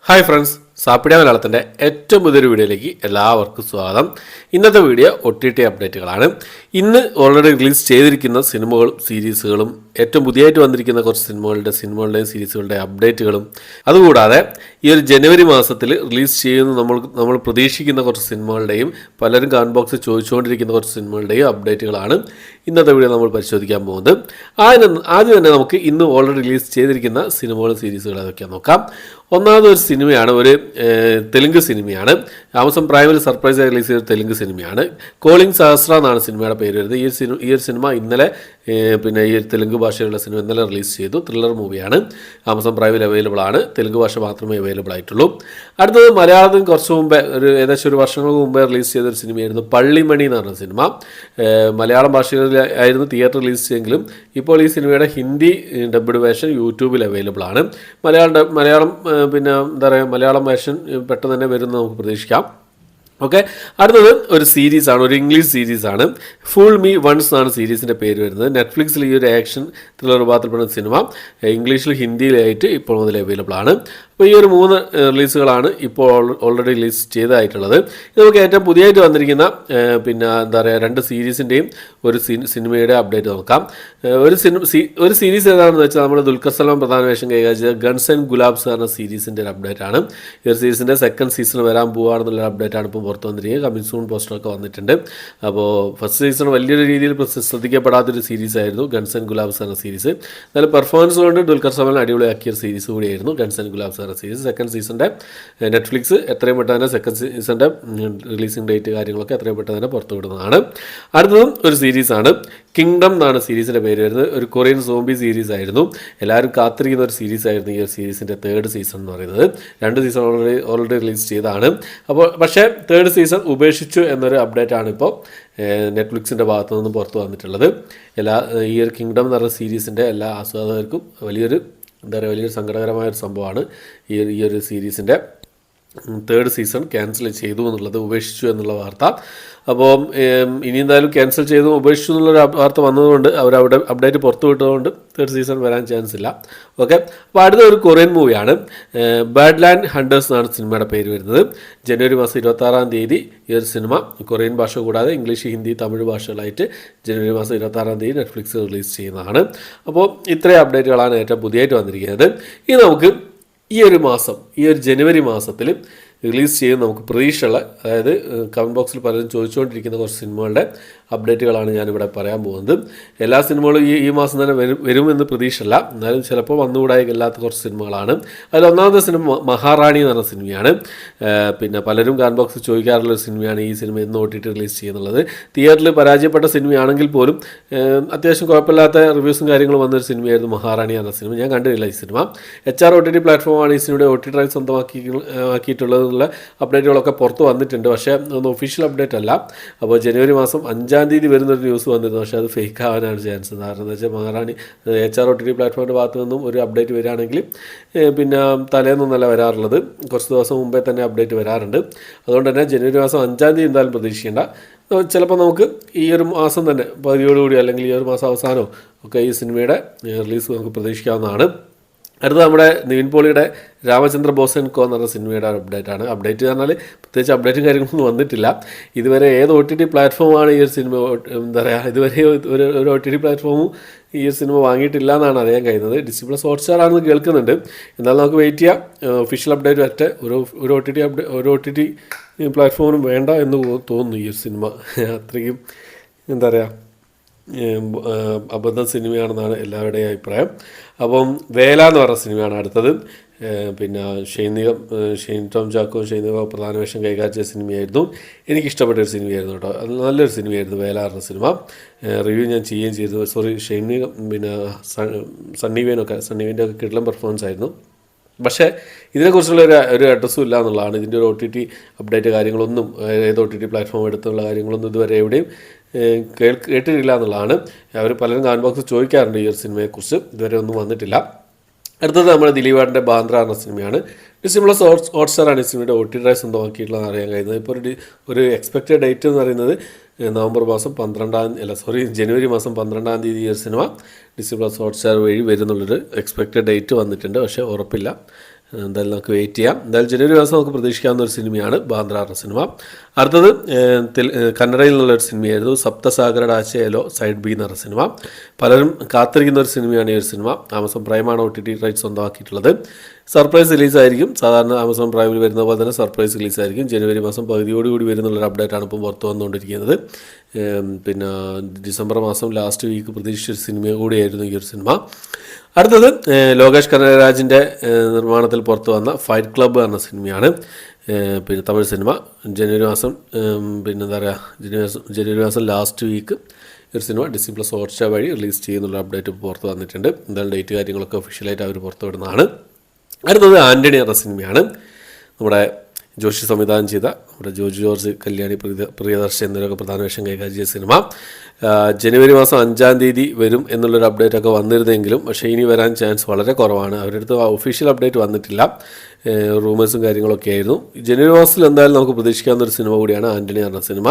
Hi friends, സാപ്പിടിയ മലയാളത്തിൻ്റെ ഏറ്റവും പുതിയൊരു വീഡിയോയിലേക്ക് എല്ലാവർക്കും സ്വാഗതം. ഇന്നത്തെ വീഡിയോ OTT അപ്ഡേറ്റുകളാണ്. ഇന്ന് ഓൾറെഡി റിലീസ് ചെയ്തിരിക്കുന്ന സിനിമകളും സീരീസുകളും ഏറ്റവും പുതിയതായിട്ട് വന്നിരിക്കുന്ന കുറച്ച് സിനിമകളുടെയും സീരീസുകളുടെ അപ്ഡേറ്റുകളും അതുകൂടാതെ ഈ ഒരു ജനുവരി മാസത്തിൽ റിലീസ് ചെയ്യുന്ന നമ്മൾ പ്രതീക്ഷിക്കുന്ന കുറച്ച് സിനിമകളുടെയും പലരും കമന്റ് ബോക്സിൽ ചോദിച്ചുകൊണ്ടിരിക്കുന്ന കുറച്ച് സിനിമകളുടെയും അപ്ഡേറ്റുകളാണ് ഇന്നത്തെ വീഡിയോ നമ്മൾ പരിശോധിക്കാൻ പോകുന്നത്. ആദ്യം തന്നെ നമുക്ക് ഇന്ന് ഓൾറെഡി റിലീസ് ചെയ്തിരിക്കുന്ന സിനിമകളും സീരീസുകളും അതൊക്കെയാണ് നോക്കാം. ഒന്നാമത് ഒരു സിനിമയാണ്, ഒരു തെലുങ്ക് സിനിമയാണ്. ആമസോൺ പ്രൈമിൽ സർപ്രൈസായി റിലീസ് ചെയ്ത തെലുങ്ക് സിനിമയാണ്. കോളിംഗ് സഹസ്ര എന്നാണ് സിനിമയുടെ പേര് വരുന്നത്. ഈ ഒരു സിനിമ ഇന്നലെ ഈ തെലുങ്ക് ഭാഷയുള്ള സിനിമ ഇന്നലെ റിലീസ് ചെയ്തു. ത്രില്ലർ മൂവിയാണ്. ആമസോൺ പ്രൈമിൽ അവൈലബിൾ ആണ്. തെലുങ്ക് ഭാഷ മാത്രമേ അവൈലബിൾ ആയിട്ടുള്ളൂ. അടുത്തത് മലയാളത്തിൽ കുറച്ച് മുമ്പേ ഏകദേശം ഒരു വർഷങ്ങൾക്ക് മുമ്പേ റിലീസ് ചെയ്തൊരു സിനിമയായിരുന്നു പള്ളിമണി എന്ന് പറഞ്ഞ സിനിമ. മലയാളം ഭാഷയിലായിരുന്നു തിയേറ്റർ റിലീസ് ചെയ്തെങ്കിലും ഇപ്പോൾ ഈ സിനിമയുടെ ഹിന്ദി ഡബ്ഡ് വേർഷൻ യൂട്യൂബിൽ അവൈലബിൾ ആണ്. മലയാളം വേർഷൻ പെട്ടെന്ന് തന്നെ വരുമെന്ന് നമുക്ക് പ്രതീക്ഷിക്കാം. ഓക്കെ, അടുത്തത് ഒരു സീരീസാണ്, ഒരു ഇംഗ്ലീഷ് സീരീസാണ്. ഫുൾ മീ വൺസ് എന്നാണ് സീരീസിൻ്റെ പേര് വരുന്നത്. നെറ്റ്ഫ്ലിക്സിൽ ഈ ഒരു ആക്ഷൻ ത്രില്ലർ വിഭാഗത്തിൽപ്പെടുന്ന സിനിമ ഇംഗ്ലീഷിൽ ഹിന്ദിയിലായിട്ട് ഇപ്പോൾ മുതൽ അവൈലബിൾ ആണ്. അപ്പോൾ ഈ ഒരു 3 റിലീസുകളാണ് ഇപ്പോൾ ഓൾറെഡി റിലീസ് ചെയ്തതായിട്ടുള്ളത്. ഇത് നമുക്ക് ഏറ്റവും പുതിയതായിട്ട് വന്നിരിക്കുന്ന 2 സീരീസിൻ്റെയും ഒരു സിനിമയുടെ അപ്ഡേറ്റ് നോക്കാം. ഒരു സീരീസ് ഏതാണെന്ന് വെച്ചാൽ നമ്മുടെ ദുൽഖർ സൽമാൻ പ്രധാന വേഷം കൈകാര്യം ചെയ്ത ഗൺസ് ആൻഡ് ഗുലാബ്സ് എന്ന സീരീസിൻ്റെ ഒരു അപ്ഡേറ്റാണ്. ഈ ഒരു സീരീസിൻ്റെ സെക്കൻഡ് സീസൺ വരാൻ പോവുകയാണെന്നുള്ള അപ്ഡേറ്റാണ് ഇപ്പോൾ പുറത്ത് വന്നിരിക്കുന്നത്. കമ്മിങ് സൂൺ പോസ്റ്ററൊക്കെ വന്നിട്ടുണ്ട്. അപ്പോൾ ഫസ്റ്റ് സീസൺ വലിയൊരു രീതിയിൽ ശ്രദ്ധിക്കപ്പെടാത്തൊരു സീരീസ് ആയിരുന്നു ഗൺസ് ആൻഡ് ഗുലാബ്സ് എന്ന സീരീസ്. എന്നാലും പെർഫോമൻസ് കൊണ്ട് ദുൽഖർ സൽമാൻ അടിപൊളിയാക്കിയ ഒരു സീരീസ് കൂടിയായിരുന്നു ഗൺസ് ആൻഡ് ഗുലാബ്സ് എന്ന സീരീസ്. സെക്കൻഡ് സീസണിൻ്റെ നെറ്റ്ഫ്ലിക്സ് എത്രയും പെട്ടെന്ന് തന്നെ സെക്കൻഡ് സീസണിൻ്റെ റിലീസിംഗ് ഡേറ്റ് കാര്യങ്ങളൊക്കെ എത്രയും പെട്ടെന്ന് തന്നെ പുറത്തു വിടുന്നതാണ്. അടുത്തതും ഒരു സീരീസാണ്. കിങ്ഡം എന്നാണ് സീരീസിൻ്റെ പേര് വരുന്നത്. ഒരു കൊറിയൻ സോംബി സീരീസ് ആയിരുന്നു. എല്ലാവരും കാത്തിരിക്കുന്ന ഒരു സീരീസ് ആയിരുന്നു ഈ ഒരു സീരീസിൻ്റെ 3rd സീസൺ എന്ന് പറയുന്നത്. 2 സീസൺ ഓൾറെഡി റിലീസ് ചെയ്തതാണ്. പക്ഷേ 3rd സീസൺ ഉപേക്ഷിച്ചു എന്നൊരു അപ്ഡേറ്റാണ് ഇപ്പോൾ നെറ്റ്ഫ്ലിക്സിൻ്റെ ഭാഗത്തു നിന്ന് പുറത്ത് വന്നിട്ടുള്ളത്. ഈ ഒരു കിങ്ഡം എന്ന് പറയുന്ന സീരീസിൻ്റെ എല്ലാ ആസ്വാദകർക്കും വലിയൊരു സങ്കടകരമായൊരു സംഭവമാണ് ഈ ഒരു സീരീസിൻ്റെ 3rd സീസൺ ക്യാൻസൽ ചെയ്തു എന്നുള്ളത്, ഉപേക്ഷിച്ചു എന്നുള്ള വാർത്ത. അപ്പോൾ ഇനി എന്തായാലും ക്യാൻസൽ ചെയ്തു ഉപേക്ഷിച്ചു എന്നുള്ളൊരു വാർത്ത വന്നതുകൊണ്ട് അവരവിടെ അപ്ഡേറ്റ് പുറത്തു വിട്ടതുകൊണ്ട് 3rd സീസൺ വരാൻ ചാൻസ് ഇല്ല. ഓക്കെ, അപ്പോൾ അടുത്ത ഒരു കൊറിയൻ മൂവിയാണ്. ബാഡ്ലാൻഡ് ഹണ്ടേഴ്സ് എന്നാണ് സിനിമയുടെ പേര് വരുന്നത്. ജനുവരി മാസം 26-ാം തീയതി ഈ ഒരു സിനിമ കൊറിയൻ ഭാഷ കൂടാതെ ഇംഗ്ലീഷ്, ഹിന്ദി, തമിഴ് ഭാഷകളായിട്ട് ജനുവരി മാസം 26-ാം തീയതി നെറ്റ്ഫ്ലിക്സ് റിലീസ് ചെയ്യുന്നതാണ്. അപ്പോൾ ഇത്രയും അപ്ഡേറ്റുകളാണ് ഏറ്റവും പുതിയതായിട്ട് വന്നിരിക്കുന്നത്. ഇനി നമുക്ക് ഈ ഒരു ജനുവരി മാസത്തിൽ റിലീസ് ചെയ്ത് നമുക്ക് പ്രതീക്ഷയുള്ള, അതായത് കമൻറ്റ് ബോക്സിൽ പലരും ചോദിച്ചുകൊണ്ടിരിക്കുന്ന കുറച്ച് സിനിമകളുടെ അപ്ഡേറ്റുകളാണ് ഞാനിവിടെ പറയാൻ പോകുന്നത്. എല്ലാ സിനിമകളും ഈ മാസം തന്നെ വരുമെന്ന് പ്രതീക്ഷയില്ല, എന്നാലും ചിലപ്പോൾ വന്നുകൂടായില്ലാത്ത കുറച്ച് സിനിമകളാണ്. അതിൽ ഒന്നാമത്തെ സിനിമ മഹാറാണി എന്ന് പറഞ്ഞ സിനിമയാണ്. പലരും കമൻറ്റ് ബോക്സിൽ ചോദിക്കാറുള്ളൊരു സിനിമയാണ് ഈ സിനിമ എന്ന് OTT റിലീസ് ചെയ്യുന്നുള്ളത്. തിയേറ്ററിൽ പരാജയപ്പെട്ട സിനിമയാണെങ്കിൽ പോലും അത്യാവശ്യം കുഴപ്പമില്ലാത്ത റിവ്യൂസും കാര്യങ്ങളും വന്നൊരു സിനിമയായിരുന്നു മഹാറാണി എന്ന സിനിമ. ഞാൻ കണ്ടിട്ടില്ല ഈ സിനിമ. OTT പ്ലാറ്റ്ഫോമാണ് ഈ സിനിമയുടെ OTT റൈറ്റ് സ്വന്തമാക്കിയിട്ടുള്ളത്. അപ്ഡേറ്റുകളൊക്കെ പുറത്ത് വന്നിട്ടുണ്ട്, പക്ഷേ അതൊന്നും ഒഫീഷ്യൽ അപ്ഡേറ്റ് അല്ല. അപ്പോൾ ജനുവരി മാസം 5-ാം തീയതി വരുന്നൊരു ന്യൂസ് വന്നിരുന്നു, പക്ഷേ അത് ഫേക്ക് ആവാനാണ് ചാൻസ്. കാരണം എന്താ വെച്ചാൽ മഹാറാണി OTT പ്ലാറ്റ്ഫോമിൻ്റെ ഭാഗത്തു നിന്നും ഒരു അപ്ഡേറ്റ് വരികയാണെങ്കിൽ തലേന്നൊന്നല്ല വരാറുള്ളത്, കുറച്ച് ദിവസം മുമ്പേ തന്നെ അപ്ഡേറ്റ് വരാറുണ്ട്. അതുകൊണ്ട് തന്നെ ജനുവരി മാസം 5-ാം തീയതി എന്തായാലും പ്രതീക്ഷിക്കേണ്ട. ചിലപ്പോൾ നമുക്ക് ഈ ഒരു മാസം തന്നെ പകുതിയോടുകൂടി അല്ലെങ്കിൽ ഈ ഒരു മാസം അവസാനമോ ഒക്കെ ഈ സിനിമയുടെ റിലീസ് നമുക്ക് പ്രതീക്ഷിക്കാവുന്നതാണ്. അടുത്ത നമ്മുടെ നിവിൻ പോളിയുടെ രാമചന്ദ്ര ബോസ് ആൻഡ് കോ എന്ന് പറഞ്ഞ സിനിമയുടെ അപ്ഡേറ്റാണ്. അപ്ഡേറ്റ് പറഞ്ഞാൽ പ്രത്യേകിച്ച് അപ്ഡേറ്റും കാര്യങ്ങളൊന്നും വന്നിട്ടില്ല. ഇതുവരെ ഏത് OTT പ്ലാറ്റ്ഫോമാണ് ഈ ഒരു സിനിമ, ഇതുവരെ ഒരു OTT പ്ലാറ്റ്ഫോമും ഈ ഒരു സിനിമ വാങ്ങിയിട്ടില്ല എന്നാണ് അറിയാൻ കഴിയുന്നത്. ഡിസ്നി+ ഹോട്ട്സ്റ്റാർ ആണെന്ന് കേൾക്കുന്നുണ്ട്. എന്നാൽ നമുക്ക് വെയിറ്റ് ചെയ്യാം. ഒഫീഷ്യൽ അപ്ഡേറ്റ് വരട്ടെ. ഒരു OTT പ്ലാറ്റ്ഫോമിനും വേണ്ട എന്ന് തോന്നുന്നു ഈ ഒരു സിനിമ. അത്രയ്ക്കും അബദ്ധ സിനിമയാണെന്നാണ് എല്ലാവരുടെയും അഭിപ്രായം. അപ്പം വേല എന്ന് പറഞ്ഞ സിനിമയാണ് അടുത്തത്. ഷെയ്ൻ ടോം ചാക്കോ പ്രധാന വേഷം കൈകാര്യം ചെയ്ത സിനിമയായിരുന്നു. എനിക്കിഷ്ടപ്പെട്ടൊരു സിനിമയായിരുന്നു കേട്ടോ. നല്ലൊരു സിനിമയായിരുന്നു വേല എന്ന സിനിമ. റിവ്യൂ ഞാൻ ചെയ്യുകയും ചെയ്തു. സണ്ണിവേൻ്റെ ഒക്കെ കിടലൻ പെർഫോമൻസ് ആയിരുന്നു. പക്ഷേ ഇതിനെക്കുറിച്ചുള്ള ഒരു അഡ്രസ്സും ഇല്ല എന്നുള്ളതാണ്. ഇതിൻ്റെ ഒരു OTT അപ്ഡേറ്റ് കാര്യങ്ങളൊന്നും, ഏത് OTT പ്ലാറ്റ്ഫോം എടുത്തുള്ള കാര്യങ്ങളൊന്നും ഇതുവരെ എവിടെയും കേട്ടിട്ടില്ല എന്നുള്ളതാണ്. അവർ പലരും കമൻറ്റ് ബോക്സിൽ ചോദിക്കാറുണ്ട് ഈ ഒരു സിനിമയെക്കുറിച്ച്. ഇതുവരെ ഒന്നും വന്നിട്ടില്ല. അടുത്തത് നമ്മുടെ ദിലീപാടിൻ്റെ ബാന്ദ്ര എന്ന സിനിമയാണ്. ഡിസ്നി+ ഹോട്ട്സ്റ്റാറാണ് ഈ സിനിമയുടെ OTT റൈറ്റ് സ്വന്തമാക്കിയിട്ടുള്ളതെന്ന് അറിയാൻ കഴിയുന്നത്. ഇപ്പോൾ ഒരു എക്സ്പെക്റ്റഡ് ഡേറ്റ് എന്ന് പറയുന്നത് ജനുവരി മാസം 12-ാം തീയതി ഈ ഒരു സിനിമ ഡിസ്നി+ ഹോട്ട്സ്റ്റാർ വഴി വരുന്നുള്ളൊരു എക്സ്പെക്റ്റഡ് ഡേറ്റ് വന്നിട്ടുണ്ട്. പക്ഷേ ഉറപ്പില്ല. എന്തായാലും നമുക്ക് വെയിറ്റ് ചെയ്യാം. എന്തായാലും ജനുവരി മാസം നമുക്ക് പ്രതീക്ഷിക്കാവുന്ന ഒരു സിനിമയാണ് ബാന്ദ്ര എന്ന സിനിമ. അടുത്തത് കന്നഡയിൽ നിന്നുള്ളൊരു സിനിമയായിരുന്നു സപ്തസാഗര ഡാച്ചയിലോ സൈഡ് ബി എന്ന് പറഞ്ഞ സിനിമ. പലരും കാത്തിരിക്കുന്ന ഒരു സിനിമയാണ് ഈ ഒരു സിനിമ. ആമസോൺ പ്രൈമാണ് OTT റൈറ്റ്സ് സ്വന്തമാക്കിയിട്ടുള്ളത്. സർപ്രൈസ് റിലീസായിരിക്കും. സാധാരണ ആമസോൺ പ്രൈമിൽ വരുന്ന പോലെ തന്നെ സർപ്രൈസ് റിലീസായിരിക്കും. ജനുവരി മാസം പകുതിയോടുകൂടി വരുന്നുള്ളൊരു അപ്ഡേറ്റാണ് ഇപ്പം പുറത്തു വന്നുകൊണ്ടിരിക്കുന്നത്. പിന്നെ ഡിസംബർ മാസം ലാസ്റ്റ് വീക്ക് പ്രതീക്ഷിച്ചൊരു സിനിമ കൂടിയായിരുന്നു ഈ ഒരു സിനിമ. അടുത്തത് ലോകേഷ് കനകരാജിൻ്റെ നിർമ്മാണത്തിൽ പുറത്തു വന്ന ഫൈറ്റ് ക്ലബ്ബ് എന്ന സിനിമയാണ്. പിന്നെ തമിഴ് സിനിമ ജനുവരി മാസം പിന്നെന്താ പറയുക ജനുവരി മാസം ലാസ്റ്റ് വീക്ക് ഒരു സിനിമ Disney+ ഹോട്ട്സ്റ്റാർ വഴി റിലീസ് ചെയ്യുന്നുള്ള അപ്ഡേറ്റ് പുറത്ത് വന്നിട്ടുണ്ട്. എന്തായാലും ഡേറ്റ് കാര്യങ്ങളൊക്കെ ഒഫീഷ്യലായിട്ട് അവർ പുറത്തു വിടുന്നതാണ്. അടുത്തത് ആൻ്റണി എന്ന സിനിമയാണ്. നമ്മുടെ ജോഷി സംവിധാനം ചെയ്ത നമ്മുടെ ജോർജ് ജോർജ്, കല്യാണി പ്രിയദർശൻ എന്നിവരൊക്കെ പ്രധാന വേഷം കൈകാര്യം ചെയ്ത സിനിമ ജനുവരി മാസം 5-ാം തീയതി വരും എന്നുള്ളൊരു അപ്ഡേറ്റൊക്കെ വന്നിരുന്നെങ്കിലും പക്ഷേ ഇനി വരാൻ ചാൻസ് വളരെ കുറവാണ്. അവരുടെ അടുത്ത് ഒഫീഷ്യൽ അപ്ഡേറ്റ് വന്നിട്ടില്ല. റൂമേഴ്സും കാര്യങ്ങളൊക്കെ ആയിരുന്നു. ജനുവരി മാസത്തിൽ എന്തായാലും നമുക്ക് പ്രതീക്ഷിക്കാവുന്ന ഒരു സിനിമ കൂടിയാണ് ആൻ്റണി എന്ന സിനിമ.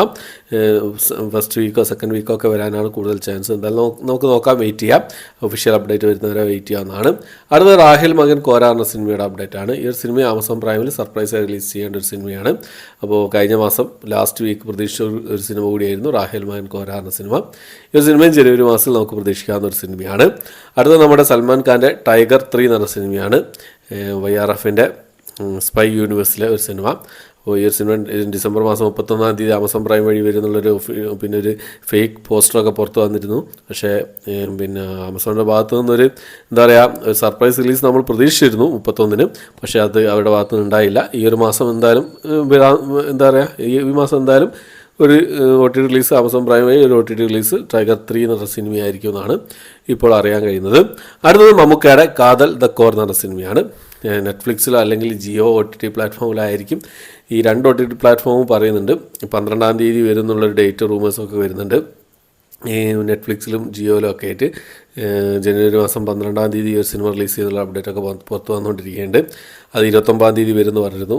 ഫസ്റ്റ് വീക്കോ സെക്കൻഡ് വീക്കോ ഒക്കെ വരാനാണ് കൂടുതൽ ചാൻസ്. എന്തായാലും നമുക്ക് നോക്കാം, വെയിറ്റ് ചെയ്യാം. ഒഫീഷ്യൽ അപ്ഡേറ്റ് വരുന്നവരെ വെയിറ്റ് ചെയ്യാവുന്നതാണ്. അടുത്ത റാഹിൽ മകൻ കോര എന്ന സിനിമയുടെ അപ്ഡേറ്റ് ആണ്. ഈ ഒരു സിനിമ ആമസോൺ പ്രൈമിൽ സർപ്രൈസായി റിലീസ് ചെയ്യേണ്ട ഒരു സിനിമയാണ്. അപ്പോൾ കഴിഞ്ഞ മാസം ലാസ്റ്റ് വീക്ക് പ്രതീക്ഷിച്ച ഒരു സിനിമ കൂടിയായിരുന്നു റാഹിൽ മകൻ കോര എന്ന സിനിമ. ഈ ഒരു സിനിമയും ജനുവരി മാസത്തിൽ നമുക്ക് പ്രതീക്ഷിക്കാവുന്ന ഒരു സിനിമയാണ്. അടുത്ത നമ്മുടെ സൽമാൻ ഖാൻ്റെ ടൈഗർ 3 എന്ന സിനിമയാണ്. YRFൻ്റെ സ്പൈ യൂണിവേഴ്സിലെ ഒരു സിനിമ. അപ്പോൾ ഈ ഒരു സിനിമ ഡിസംബർ മാസം 31-ാം തീയതി ആമസോൺ പ്രൈം വഴി വരുന്നുള്ളൊരു പിന്നെ ഒരു ഫേക്ക് പോസ്റ്ററൊക്കെ പുറത്ത് വന്നിരുന്നു. പക്ഷേ പിന്നെ ആമസോണിൻ്റെ ഭാഗത്തു നിന്നൊരു എന്താ പറയുക ഒരു സർപ്രൈസ് റിലീസ് നമ്മൾ പ്രതീക്ഷിച്ചിരുന്നു 31-ന്. പക്ഷേ അത് അവരുടെ ഭാഗത്തു നിന്ന് ഉണ്ടായില്ല. ഈ ഒരു മാസം എന്തായാലും എന്താ പറയുക ഈ മാസം എന്തായാലും ഒരു OTT റിലീസ് ആമസോൺ പ്രൈം വഴി ഒരു OTT റിലീസ് ടൈഗർ 3 എന്ന സിനിമയായിരിക്കും എന്നാണ് ഇപ്പോൾ അറിയാൻ കഴിയുന്നത്. അടുത്തത് മമ്മൂക്കയുടെ കാതൽ ദ കോർ എന്ന സിനിമയാണ്. നെറ്റ്ഫ്ലിക്സിലോ അല്ലെങ്കിൽ ജിയോ OTT പ്ലാറ്റ്ഫോമിലായിരിക്കും. ഈ 2 OTT പ്ലാറ്റ്ഫോമും പറയുന്നുണ്ട് 12-ാം തീയതി വരുന്നുള്ളൊരു ഡേറ്റ് റൂമേഴ്സൊക്കെ വരുന്നുണ്ട്. ഈ നെറ്റ്ഫ്ലിക്സിലും ജിയോയിലും ഒക്കെ ആയിട്ട് ജനുവരി മാസം 12-ാം തീയതി ഒരു സിനിമ റിലീസ് ചെയ്തുള്ള അപ്ഡേറ്റൊക്കെ പുറത്ത് വന്നുകൊണ്ടിരിക്കുകയുണ്ട്. അത് 29-ാം തീയതി വരുമെന്ന് പറഞ്ഞിരുന്നു,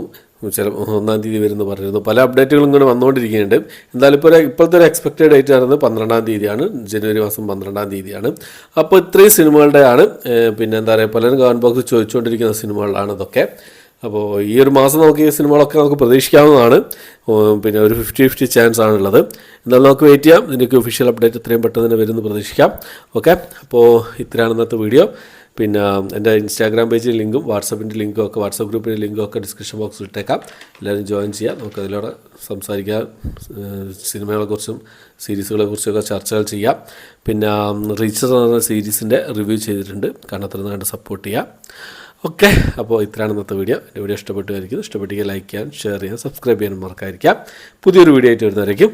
ചില 1-ാം തീയതി വരുമെന്ന് പറഞ്ഞിരുന്നു. പല അപ്ഡേറ്റുകളും ഇങ്ങനെ വന്നുകൊണ്ടിരിക്കുന്നുണ്ട്. എന്തായാലും ഇപ്പോഴത്തെ ഒരു എക്സ്പെക്റ്റഡ് ഡേറ്റ് ആയിരുന്നു 12-ാം തീയതിയാണ്, ജനുവരി മാസം 12-ാം തീയതിയാണ്. അപ്പോൾ ഇത്രയും സിനിമകളുടെയാണ് പിന്നെ എന്താ പറയുക പലരും കമൻറ്റ് ബോക്സിൽ ചോദിച്ചുകൊണ്ടിരിക്കുന്ന സിനിമകളാണ് ഇതൊക്കെ. അപ്പോൾ ഈ ഒരു മാസം നമുക്ക് ഈ സിനിമകളൊക്കെ നമുക്ക് പ്രതീക്ഷിക്കാവുന്നതാണ്. പിന്നെ ഒരു 50-50 ചാൻസ് ആണുള്ളത്. എന്തായാലും നമുക്ക് വെയിറ്റ് ചെയ്യാം. ഇതിൻ്റെയൊക്കെ ഒഫീഷ്യൽ അപ്ഡേറ്റ് എത്രയും പെട്ടെന്ന് തന്നെ വരുമെന്ന് പ്രതീക്ഷിക്കാം. ഓക്കെ, അപ്പോൾ ഇത്രയാണ് ഇന്നത്തെ വീഡിയോ. പിന്നെ എൻ്റെ ഇൻസ്റ്റാഗ്രാം പേജിൽ ലിങ്കും വാട്സപ്പിൻ്റെ ലിങ്കും ഒക്കെ വാട്സപ്പ് ഗ്രൂപ്പിൻ്റെ ലിങ്കും ഒക്കെ ഡിസ്ക്രിപ്ഷൻ ബോക്സിൽ ഇട്ടേക്കാം. എല്ലാവരും ജോയിൻ ചെയ്യാം. നമുക്കതിലൂടെ സംസാരിക്കാം. സിനിമകളെക്കുറിച്ചും സീരീസുകളെക്കുറിച്ചൊക്കെ ചർച്ചകൾ ചെയ്യാം. പിന്നെ റീച്ചർ എന്ന സീരീസിൻ്റെ റിവ്യൂ ചെയ്തിട്ടുണ്ട്. കാണാത്തത് കണ്ട് സപ്പോർട്ട് ചെയ്യാം. ഓക്കെ, അപ്പോൾ ഇത്രയാണ് ഇന്നത്തെ വീഡിയോ. എൻ്റെ വീഡിയോ ഇഷ്ടപ്പെട്ടുമായിരിക്കും. ഇഷ്ടപ്പെട്ടെങ്കിൽ ലൈക്ക് ചെയ്യാൻ, ഷെയർ ചെയ്യാൻ, സബ്സ്ക്രൈബ് ചെയ്യാൻ മറക്കാതിരിക്കാം. പുതിയൊരു വീഡിയോ ആയിട്ട് വരുന്നതായിരിക്കും.